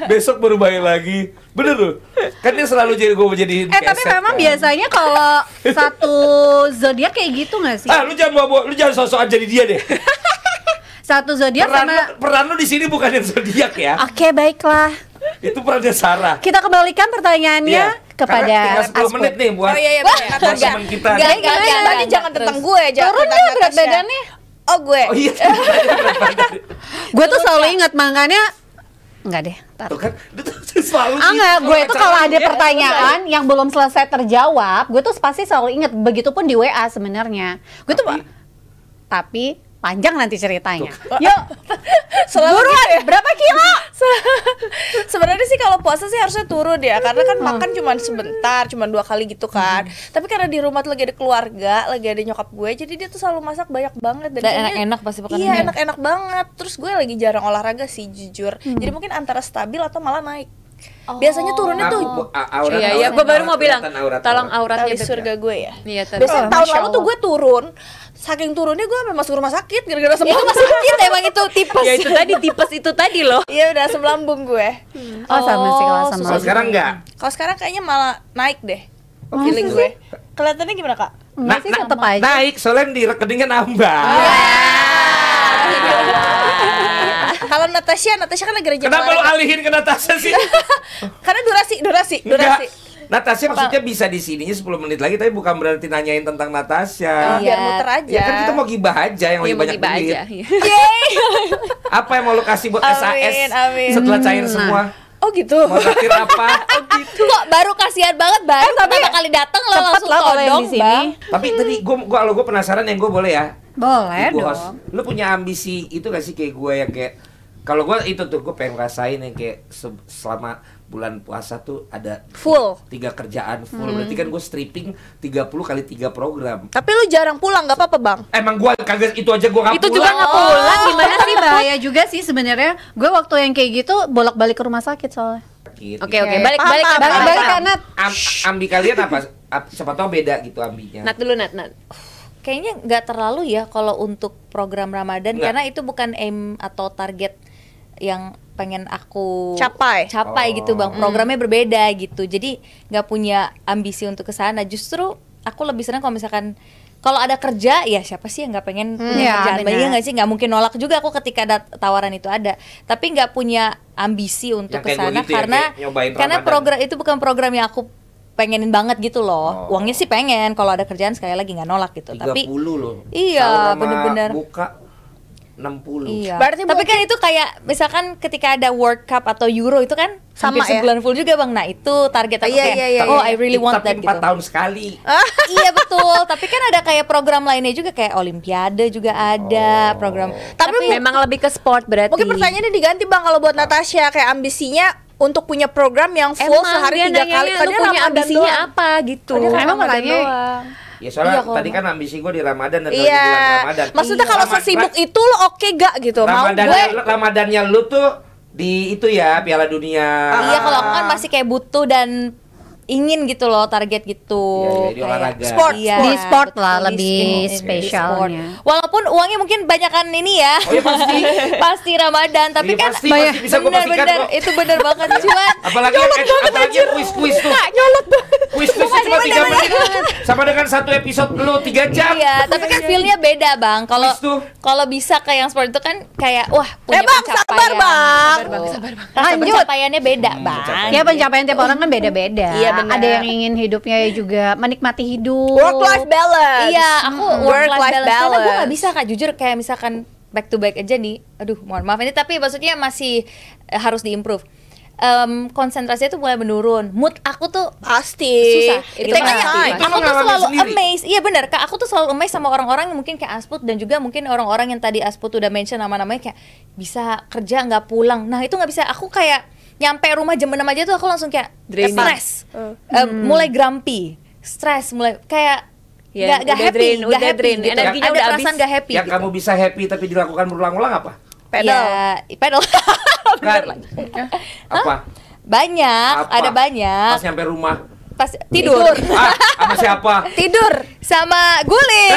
S1: Besok baru bayar lagi. Bener loh. Kan dia selalu jadi gua jadiin
S2: Tapi
S1: keset,
S2: memang
S1: kan.
S2: biasanya kalau satu zodiak kayak gitu nggak sih?
S1: Ah, lu jangan bawa, lu jangan sosok jadi dia deh.
S2: Satu zodiak sama.
S1: Peran lu di sini bukan yang zodiak ya.
S2: Oke, baiklah.
S1: Itu perannya Sarah.
S2: Kita kembalikan pertanyaannya
S1: Iya.
S2: kepada
S1: Karena tinggal 10 menit nih buat
S3: Oh iya,
S1: buat
S3: benar.
S1: teman kita.
S4: Enggak,
S1: nih.
S4: enggak.
S3: Tadi jangan tentang gue, jangan
S2: Turun
S3: tentang
S2: nggak berat
S3: Natasha.
S2: badannya?
S3: Oh, gue.
S1: Oh iya.
S2: Gue tuh selalu ingat makanya enggak deh. Ntar.
S1: Tuh kan, itu tuh selalu
S2: Enggak, gue itu kalau ada
S1: caranya.
S2: pertanyaan yang belum selesai terjawab, gue tuh pasti selalu ingat. Begitupun di WA sebenarnya. Gue tuh tapi panjang nanti ceritanya. Yuk,
S3: Selalu
S2: buruan,
S3: gitu ya.
S2: berapa kilo?
S3: Sebenarnya sih kalau puasa sih harusnya turun ya, karena kan makan cuma sebentar, cuma 2 kali gitu kan. Tapi karena di rumah tuh lagi ada keluarga, lagi ada nyokap gue, jadi dia tuh selalu masak banyak banget
S4: Dan
S3: kayaknya-
S4: enak-enak pasti makanannya.
S3: Iya, enak-enak banget. Terus gue lagi jarang olahraga sih jujur. Jadi mungkin antara stabil atau malah naik. Biasanya turunnya tuh
S5: Iya, gue baru mau bilang. Tolong auratnya
S3: tali surga gue ya.
S5: Iya, tadi.
S3: Biasanya tahun lalu tuh gue turun, saking turunnya gue sampai masuk rumah sakit gara-gara
S4: Itu
S3: sebelum
S4: masih sakit emang itu tipes.
S5: Ya itu tadi tipes itu tadi loh.
S3: Iya udah asam lambung gue.
S2: Oh, sama sih kalau sama.
S1: Kalau sekarang enggak.
S3: Kalau sekarang kayaknya malah naik deh. Feeling gue. Kelihatannya gimana, Kak?
S2: Enggak sih, tetep aja.
S1: Naik, soalnya di rekeningnya nambah.
S3: Kalau Natasha kan lagi rajin
S1: Kenapa lu
S3: olahraga.
S1: alihin ke Natasha sih?
S3: Karena durasi.
S1: Enggak. Natasha maksudnya bisa di sininya 10 menit lagi, tapi bukan berarti nanyain tentang Natasha.
S3: Biar muter aja.
S1: Ya kan kita mau gibah aja yang
S5: Iya,
S1: lebih
S5: mau
S1: banyak
S5: gibah
S1: duit.
S5: aja.
S1: Apa yang mau lu kasih buat
S3: Amin,
S1: SAS
S3: amin.
S1: setelah cair semua?
S3: Oh gitu.
S1: Mau traktir apa?
S4: Kok baru kasihan banget baru pertama kali datang lo
S2: Cepet
S4: langsung
S2: lah kalau yang
S4: todong
S2: di sini.
S4: Bang.
S1: Tapi tadi gue penasaran yang gue boleh ya?
S2: Boleh
S1: Gua host.
S2: dong.
S1: Lu punya ambisi itu gak sih kayak gue yang kayak kalau gue itu tuh gue pengen rasain yang kayak selama bulan puasa tuh ada
S3: Full.
S1: 3 kerjaan full. Berarti kan gue stripping 30 kali 3 program.
S3: Tapi lu jarang pulang, nggak apa-apa, Bang.
S1: Emang gue kagak itu aja gue
S5: Itu juga nggak pulang
S2: Gimana sih bahaya juga sih sebenarnya. Gue waktu yang kayak gitu bolak-balik ke rumah sakit soalnya.
S5: Oke, balik
S3: Paham, paham,
S2: Balik
S3: paham.
S2: Nat.
S1: Ambi kalian apa? Siapa tau beda gitu ambinya.
S5: Nat dulu Nat.
S4: Kayaknya nggak terlalu ya kalau untuk program Ramadan
S1: Nggak.
S4: karena itu bukan aim atau target yang pengen aku
S3: Capai.
S4: gitu Bang. Programnya berbeda gitu. Jadi nggak punya ambisi untuk ke sana. Justru aku lebih senang kalau misalkan kalau ada kerja ya siapa sih yang nggak pengen punya
S2: Iya,
S4: kerjaan
S2: benar.
S4: banyak nggak sih, nggak mungkin nolak juga aku ketika ada tawaran itu ada, tapi nggak punya ambisi untuk
S1: Yang
S4: ke
S1: kayak gua
S4: sana
S1: gitu ya,
S4: karena
S1: kayak nyobain
S4: karena
S1: Ramadan.
S4: program itu bukan program yang aku pengenin banget gitu loh.
S1: Oh.
S4: Uangnya sih pengen kalau ada kerjaan sekali lagi nggak nolak gitu,
S1: 30
S4: tapi
S1: loh.
S4: Iya,
S1: Sahur sama
S4: bener-bener.
S1: buka 60.
S4: Iya.
S3: Berarti
S4: tapi kan itu kayak misalkan ketika ada World Cup atau Euro itu kan
S3: Sama
S4: hampir
S3: ya?
S4: sebulan full juga Bang. Nah, itu target aku
S3: Iya,
S4: kayak,
S3: iya, iya,
S4: oh
S3: iya.
S4: I really want that
S1: Tapi
S4: gitu.
S1: 4 tahun sekali.
S4: Iya betul, tapi kan ada kayak program lainnya juga kayak Olimpiade juga ada program.
S3: Tapi
S5: memang lebih ke sport berarti.
S3: mungkin pertanyaannya diganti Bang kalau buat Natasha kayak ambisinya untuk punya program yang full
S5: emang
S3: sehari
S5: dia
S3: 3 kali.
S5: nanyanya lu punya ambisinya apa gitu.
S2: Emang makanya
S1: Ya soalnya
S4: Iya, kalau
S1: tadi kan ambisi gue di Ramadan dan lagi
S3: Iya.
S1: bulan Ramadan.
S3: Maksudnya kalau sesibuk itu lo oke gak gitu? Mau
S1: Ramadannya lu tuh di itu ya Piala Dunia.
S4: Iya kalau aku kan masih kayak butuh dan ingin gitu loh target gitu.
S1: Iya, di
S4: Kayak-
S1: olahraga.
S3: Sport,
S2: Di sport lah,
S4: betul,
S2: lebih
S4: di
S2: spesialnya.
S4: sport. Walaupun uangnya mungkin banyakan ini ya.
S1: Oh iya pasti.
S4: Pasti Ramadan, tapi
S1: Iya,
S4: kan
S1: pasti bisa gue pastikan
S4: bener-bener
S1: kok.
S4: itu bener banget cuman.
S1: Apalagi yang kuis-kuis tuh. Kuis-kuisnya cuma 3 menit. Sama dengan satu episode lu 3 jam.
S4: Iya, tapi kan feel-nya beda, Bang. Kalau
S1: Kuis tuh.
S4: kalau bisa kayak yang sport itu kan kayak wah punya
S3: Bang,
S4: pencapaian.
S3: sabar, Bang.
S4: Rasa pencapaiannya beda, Bang.
S2: Ya pencapaian tiap orang kan beda-beda.
S3: Iya, benar.
S2: Ada yang ingin hidupnya juga menikmati hidup.
S3: work life balance.
S4: Iya, aku work life balance. Karena gue
S3: balance.
S4: gak bisa Kak, jujur kayak misalkan back to back aja nih. Aduh, mohon maaf ini tapi maksudnya masih harus diimprove. Konsentrasinya tuh mulai menurun. Mood aku tuh
S3: Pasti.
S4: susah.
S3: Itu
S4: Makanya
S3: time.
S1: Itu
S4: aku tuh
S1: ngalamin
S4: selalu
S1: sendiri.
S4: amazed. Iya benar, Kak. Aku tuh selalu amazed sama orang-orang yang mungkin kayak Asput dan juga mungkin orang-orang yang tadi Asput udah mention nama-namanya kayak bisa kerja nggak pulang. Nah, itu nggak bisa. Aku kayak nyampe rumah jam 6 aja tuh aku langsung kayak
S5: Draining.
S4: stress. Mulai grumpy, stress, mulai kayak
S5: Ya,
S4: gak
S5: udah
S4: happy,
S5: drain,
S4: gak
S5: udah
S4: happy
S5: drain.
S4: gitu.
S5: Energinya
S4: Ada
S5: udah
S4: perasaan
S5: habis.
S4: gak happy
S1: Yang
S4: gitu.
S1: kamu bisa happy tapi dilakukan berulang-ulang apa?
S3: Pedal.
S4: Ya, pedal.
S1: Kan? Apa?
S4: Banyak,
S1: Apa?
S4: ada banyak.
S1: Pas nyampe rumah.
S4: Pas tidur.
S1: Ah, sama siapa?
S3: Tidur.
S4: Sama guling.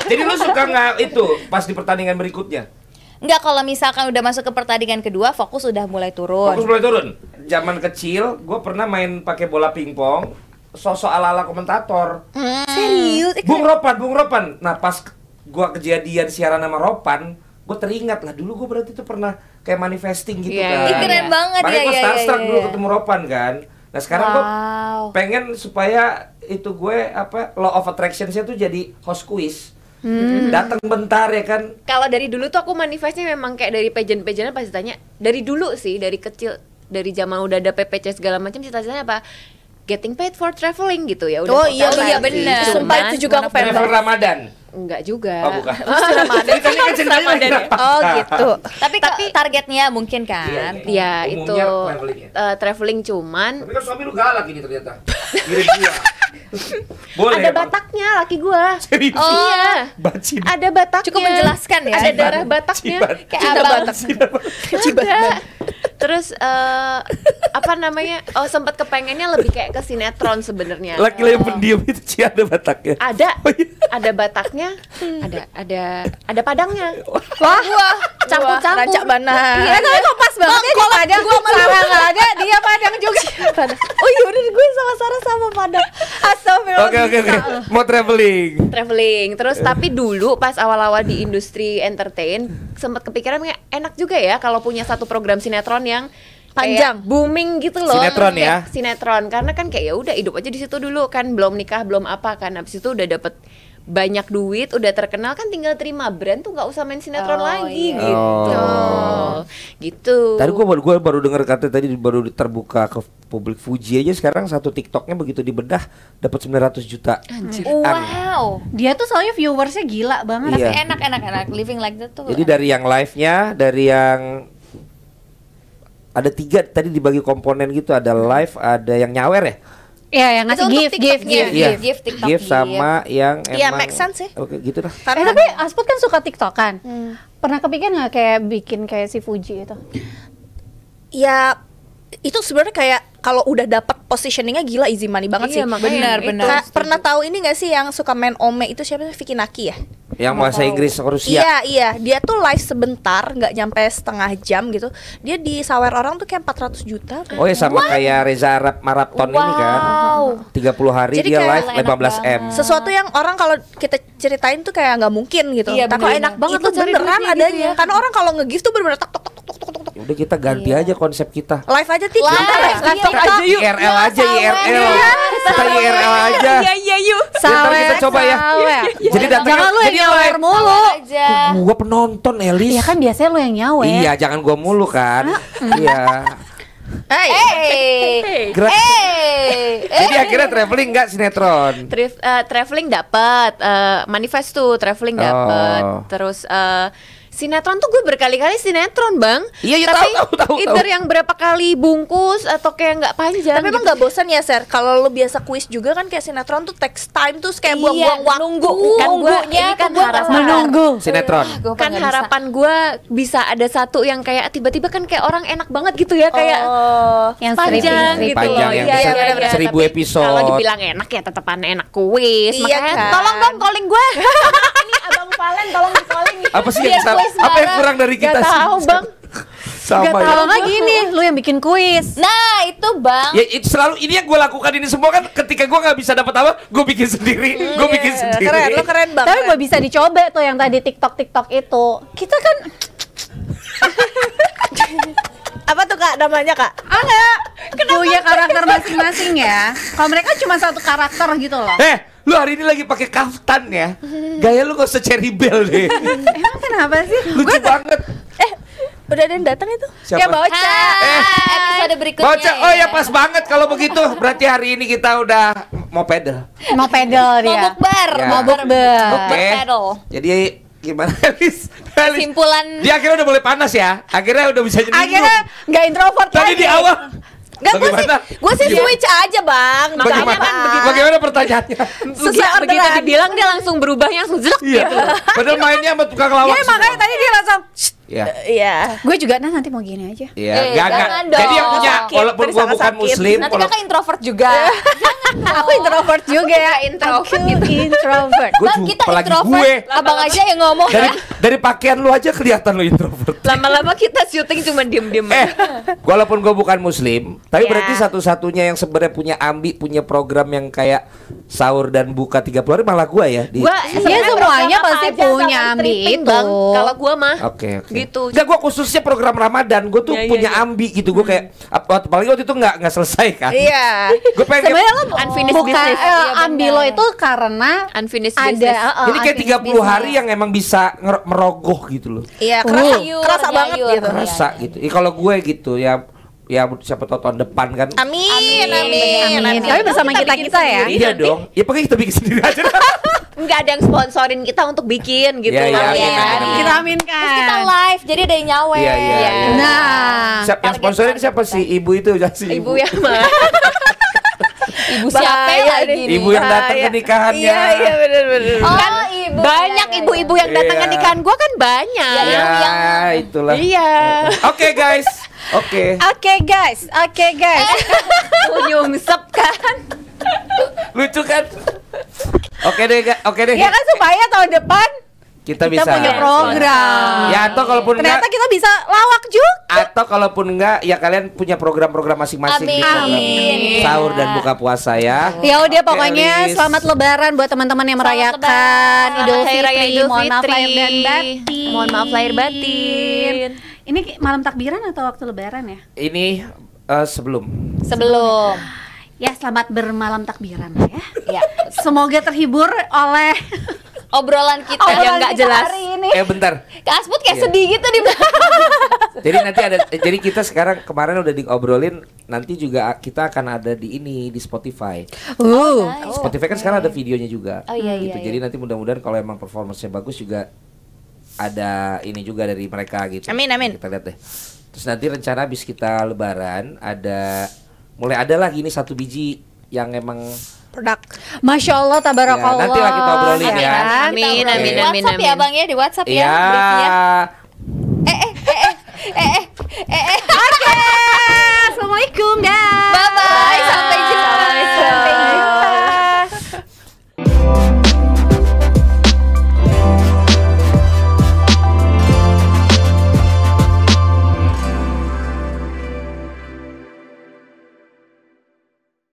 S1: Jadi lu suka nggak itu pas di pertandingan berikutnya?
S4: Enggak, kalau misalkan udah masuk ke pertandingan kedua, fokus udah mulai turun.
S1: Fokus mulai turun. Zaman kecil, gue pernah main pakai bola pingpong, sosok ala-ala komentator.
S4: Serius?
S1: Bung Ropan. Nah pas gue kejadian siaran sama Ropan, gue teringat lah dulu gue berarti tuh pernah kayak manifesting gitu
S5: Iya,
S1: kan.
S4: Ih, keren banget
S1: Makanya
S4: ya,
S1: gue
S4: ya,
S1: starstruck
S4: ya,
S1: dulu
S4: ya.
S1: ketemu Ropan kan. Nah sekarang gue
S4: Wow.
S1: pengen supaya itu gue apa law of attraction-nya tuh jadi host quiz. Datang bentar ya kan.
S5: Kalau dari dulu tuh aku manifestnya memang kayak dari pageant-pageantnya pasti tanya. Dari dulu sih, dari kecil, dari zaman udah ada PPC segala macam cita-citanya apa? Getting paid for traveling gitu ya.
S3: Oh iya,
S5: selesai
S3: iya
S5: sih.
S3: bener.
S5: Cuman,
S3: Sumpah itu juga aku pengen
S1: Travel
S3: banget.
S1: Ramadan.
S5: enggak juga.
S1: Oh bukan. Ceritanya kan ceritanya lagi dapat.
S3: Oh gitu.
S4: Tapi targetnya mungkin kan.
S5: Ya itu
S1: Umumnya traveling ya.
S5: traveling cuman
S1: Tapi kan suami lu galak ini ternyata. Kirim dia. Boleh.
S5: ada
S1: ya, Bang?
S5: Bataknya laki gua.
S1: Serius?
S5: Oh iya.
S1: Bacin.
S5: Ada Bataknya.
S4: Cukup menjelaskan ya.
S5: Ada darah Bataknya.
S1: Cibat.
S4: Kayak
S3: Cinta
S4: abang.
S3: Batak.
S5: Ada. Terus apa namanya? Oh sempat kepengennya lebih kayak ke sinetron sebenarnya.
S1: Laki-laki yang pendiam itu Ci ada Bataknya.
S5: Ada,
S1: Oh, iya.
S5: ada Bataknya, ada Padangnya.
S3: Wah,
S5: Campur-campur.
S3: Rancak Bana.
S2: Iya, tapi kok pas banget ya di Padang. Sarah nggak ada, dia Padang juga.
S3: Oh iya udah gue sama Sarah sama Padang. Astagfirullah.
S1: Oke. Mau traveling.
S5: Traveling. Terus tapi dulu pas awal-awal di industri entertain sempat kepikiran kayak enak juga ya kalau punya satu program sinetron yang
S3: Panjang.
S5: kayak booming gitu loh.
S1: Sinetron
S5: Kayak
S1: ya?
S5: Sinetron karena kan kayak ya udah hidup aja di situ dulu kan belum nikah belum apa kan habis itu udah dapet banyak duit udah terkenal kan tinggal terima brand tuh nggak usah main sinetron
S4: Oh,
S5: lagi
S4: iya.
S5: gitu. Gitu.
S1: Tadi gua baru dengar kata tadi baru terbuka ke publik Fuji aja sekarang satu TikToknya begitu dibedah dapat 900 juta.
S4: Wow.
S2: Dia tuh soalnya viewersnya gila banget.
S1: Iya.
S4: Tapi enak living like that tuh.
S1: Jadi dari yang live-nya, dari yang ada 3 tadi dibagi komponen gitu, ada live, ada yang nyawer ya.
S2: Iya, yang ngasih
S3: Itu untuk
S2: gift.
S3: TikToknya.
S1: Iya.
S4: gift, TikTok
S1: Gift sama yang
S3: Iya,
S1: emang
S3: make sense sih.
S1: Oke, gitu dah.
S3: Karena
S2: Tapi Asput kan suka TikTokan. Pernah kepikiran nggak kayak bikin kayak si Fuji itu?
S3: ya itu sebenarnya kayak kalau udah dapat positioningnya gila easy money banget
S5: Iya,
S3: sih.
S5: makanya
S4: Benar.
S3: Pernah tahu ini gak sih yang suka main Ome itu siapa sih? Vicky Naki ya?
S1: Yang bahasa Inggris Rusia.
S3: Iya, dia tuh live sebentar, nggak nyampe setengah jam gitu. Dia disawer orang tuh kayak 400 juta.
S1: Oh ya sama kayak Reza Arab Marathon ini kan. 30 hari
S3: Jadi
S1: dia
S3: kayak
S1: live
S4: enak
S1: 15M.
S3: Sesuatu yang orang kalau kita ceritain tuh kayak nggak mungkin gitu.
S4: Iya,
S3: Tapi
S4: bener.
S3: enak banget
S5: Itu
S3: tuh
S5: cari
S3: beneran
S5: duitnya
S3: adanya.
S5: gitu ya.
S3: Karena orang kalau nge-gift tuh bener-bener tok tok tok tok tok tok tok.
S1: Udah kita ganti aja konsep kita.
S3: Live aja Tik.
S4: Live.
S3: Kita live
S4: Iya,
S3: talk aja yuk.
S1: IRL aja, IRL. Kita IRL aja.
S3: Iya yuk.
S1: Ntar kita coba ya. Jadi datangnya
S2: Jangan lu yang
S1: jadi
S2: nyawer
S1: live.
S2: mulu.
S4: aja.
S1: Gua penonton Elis.
S2: Iya kan biasanya lu yang nyawer.
S1: Iya, jangan gua mulu kan. Iya. Gerak. Jadi akhirnya traveling nggak sinetron?
S5: Traveling dapat, manifest tuh traveling dapat.
S1: Oh.
S5: Terus sinetron tuh gue berkali-kali sinetron bang.
S1: Iya, iya,
S5: Tapi
S1: tahu.
S5: either yang berapa kali bungkus atau kayak nggak panjang.
S3: Tapi emang
S5: gitu.
S3: gak bosan ya Ser? Kalau lu biasa kuis juga kan kayak sinetron tuh text time tuh kayak buang-buang waktu.
S5: Kan gua ini kan harapan
S2: Menunggu.
S1: Sinetron.
S5: kan harapan gue bisa ada satu yang kayak tiba-tiba kan kayak orang enak banget gitu ya kayak
S2: Yang
S5: panjang
S2: stripping.
S5: gitu
S1: Panjang
S5: loh.
S1: yang
S5: Iya,
S1: bisa
S5: iya, iya.
S1: 1000
S5: Tapi
S1: episode.
S5: Kalau dibilang enak ya tetepan enak kuis.
S3: Iya
S5: Makanya
S3: kan?
S5: tolong dong calling gue. Ini Abang Valen tolong di calling.
S1: Apa sih
S4: Biar
S1: yang salah?
S4: kuis
S1: Apa yang
S4: bareng.
S1: kurang dari kita
S5: Gak
S1: sih?
S5: tahu bang.
S1: Sama ya.
S2: Kalau nggak gini, lu yang bikin kuis.
S4: Nah, itu Bang.
S1: Ya itu selalu ini yang gue lakukan ini semua kan ketika gue nggak bisa dapat apa, gue bikin sendiri, gue bikin sendiri.
S3: Keren, lu keren banget.
S2: Tapi gak bisa dicoba tuh yang tadi TikTok itu. Kita kan
S3: Apa tuh Kak namanya Kak?
S2: ada punya karakter masing-masing ya. Kalau mereka cuma satu karakter gitu loh.
S1: Lu hari ini lagi pakai kaftan ya? Gaya lu gak usah Cherry Bell deh.
S2: Emang kenapa sih?
S1: Lucu banget.
S3: Udah ada yang datang itu?
S1: Siapa?
S3: Ya Boca.
S4: Episode berikutnya.
S1: Bocah, oh ya pas banget kalau begitu. Berarti hari ini kita udah mau pedal.
S2: Mau pedal
S4: Mau
S2: dia.
S4: bukber,
S1: Ya.
S2: Mau bukber.
S1: Oke.
S4: pedal.
S1: Jadi gimana Elis?
S4: Kesimpulan
S1: Dia akhirnya udah mulai panas ya. Akhirnya udah bisa jadi
S2: Akhirnya nggak introvert
S1: tadi
S2: lagi.
S1: di awal.
S3: Enggak,
S1: Bagaimana?
S3: gue sih switch aja Bang.
S1: Bagaimana?
S3: Makanya kan
S1: Bagaimana pertanyaannya?
S3: Sesuai
S5: Begitu
S3: orderan.
S5: dibilang dia langsung berubahnya langsung jelek
S1: Iya.
S5: gitu.
S1: Padahal mainnya sama tukang lawak.
S2: Ya makanya tadi dia langsung
S1: Iya.
S3: Iya.
S2: gue juga nanti mau gini aja.
S1: Iya,
S4: Jangan
S1: enggak.
S4: dong.
S1: Jadi yang punya
S3: Sakit,
S1: walaupun gua
S3: bersama
S1: bukan
S3: sakit.
S1: muslim,
S4: Nanti
S1: kalau
S4: kakak introvert juga.
S2: Aku introvert juga ya.
S5: Introvert
S2: Aku introvert.
S1: Gua
S4: Bang,
S1: juga-
S4: kita
S1: apalagi
S4: introvert.
S1: gue.
S4: Abang aja yang ngomong
S1: dari
S4: ya.
S1: dari pakaian lu aja kelihatan lu introvert.
S5: Lama-lama kita syuting cuma diem-diem.
S1: Walaupun gue bukan muslim, tapi
S3: Ya.
S1: berarti satu-satunya yang sebenarnya punya ambi, punya program yang kayak sahur dan buka 30 hari malah gue ya.
S5: Gua
S2: Iya semuanya pasti punya ambi itu.
S5: Bang. Kalau gua mah
S1: Oke.
S5: gitu.
S1: Enggak, gue khususnya program Ramadan, gue tuh
S5: Ya,
S1: punya
S5: ya.
S1: ambi gitu. Gue kayak apalagi waktu itu nggak selesai kan.
S3: Iya.
S1: Gue pengen
S2: Sebenarnya lo
S5: Unfinished
S2: bukan
S5: business.
S4: Iya,
S2: ambil
S4: benar.
S2: lo itu karena
S5: Unfinished
S2: ada
S5: business.
S1: ini kayak 30 hari yang emang bisa merogoh gitu loh.
S3: Iya, kerasa,
S4: Nyayur,
S3: kerasa banget
S4: nyayur.
S3: gitu.
S1: Kerasa gitu. Kalau gue gitu ya siapa tahu tahun depan kan.
S3: Amin,
S4: Amin.
S3: amin.
S2: Tapi bersama kita
S5: bikin
S2: ya.
S1: Iya dong. Ya pokoknya kita bikin sendiri aja.
S5: Nggak ada yang sponsorin kita untuk bikin gitu.
S1: Iya, iya,
S5: Bang.
S1: iya,
S5: Ya.
S1: benar.
S2: Kita aminkan.
S4: Terus kita live, jadi ada yang nyawer.
S1: Iya, iya, iya.
S2: Nah,
S1: Yang sponsorin siapa sih? Ibu itu ya sih.
S5: Ibu yang mah.
S4: Ibu siapa
S3: Bahaya
S4: lagi
S3: deh.
S4: nih?
S1: Ibu yang datang ke nikahannya.
S3: Iya, iya benar-benar.
S4: Oh,
S5: Kan
S4: ibu.
S5: banyak ibu-ibu yang datang ke
S1: Iya.
S5: nikahan gua kan banyak.
S4: Iya.
S1: Ya,
S4: yang-
S1: itulah.
S5: Iya.
S1: Oke guys. Oke.
S2: oke guys.
S5: Nyungsep kan.
S1: Lucu kan? Oke deh, oke deh.
S2: Ya kan supaya tahun depan
S1: Kita
S2: kita
S1: bisa.
S2: punya program.
S1: Ya atau kalaupun
S2: Ternyata
S1: enggak
S2: kita bisa lawak juga.
S1: atau kalaupun enggak ya kalian punya program-program masing-masing di
S4: Amin.
S1: program
S4: Amin.
S1: sahur dan buka puasa ya.
S2: Ya udah
S1: Oke,
S2: pokoknya
S1: Elis.
S2: selamat lebaran buat teman-teman yang
S4: Selamat
S2: merayakan
S4: Lebaran.
S2: Idul
S5: Hari Raya
S2: Fitri.
S5: Idul
S2: Mohon maaf
S5: Fitri.
S2: lahir dan batin.
S5: Mohon maaf lahir batin.
S2: Ini malam takbiran atau waktu lebaran ya?
S1: Ini sebelum.
S4: Sebelum.
S2: Ya selamat bermalam takbiran ya.
S4: Ya.
S2: Semoga terhibur oleh
S4: Obrolan kita
S2: obrolan
S4: yang nggak
S2: kita
S4: jelas.
S2: hari ini.
S1: Bentar.
S4: Kak Asmut kayak
S1: Iya.
S4: sedih gitu di belakang.
S1: Jadi nanti jadi kita sekarang kemarin udah diobrolin nanti juga kita akan ada di ini di Spotify.
S4: Nice.
S1: Spotify kan sekarang ada videonya juga.
S4: Oh, iya,
S1: gitu.
S4: iya,
S1: Jadi nanti mudah-mudahan kalau emang performance-nya bagus juga ada ini juga dari mereka gitu.
S3: Amin, amin.
S1: Kita lihat deh. Terus nanti rencana habis kita lebaran mulai ada lagi ini 1 biji yang emang
S3: Produk.
S2: Masya Allah, tabarakallah.
S1: Ya, nanti lah kita obrolin ya.
S5: Amin,
S4: Kita
S5: amin,
S4: obrolin.
S5: amin,
S4: WhatsApp ya
S5: amin.
S4: Bang ya, di WhatsApp ya.
S1: ya.
S4: briefnya.
S2: Oke, assalamualaikum dan.
S4: Bye bye. Sampai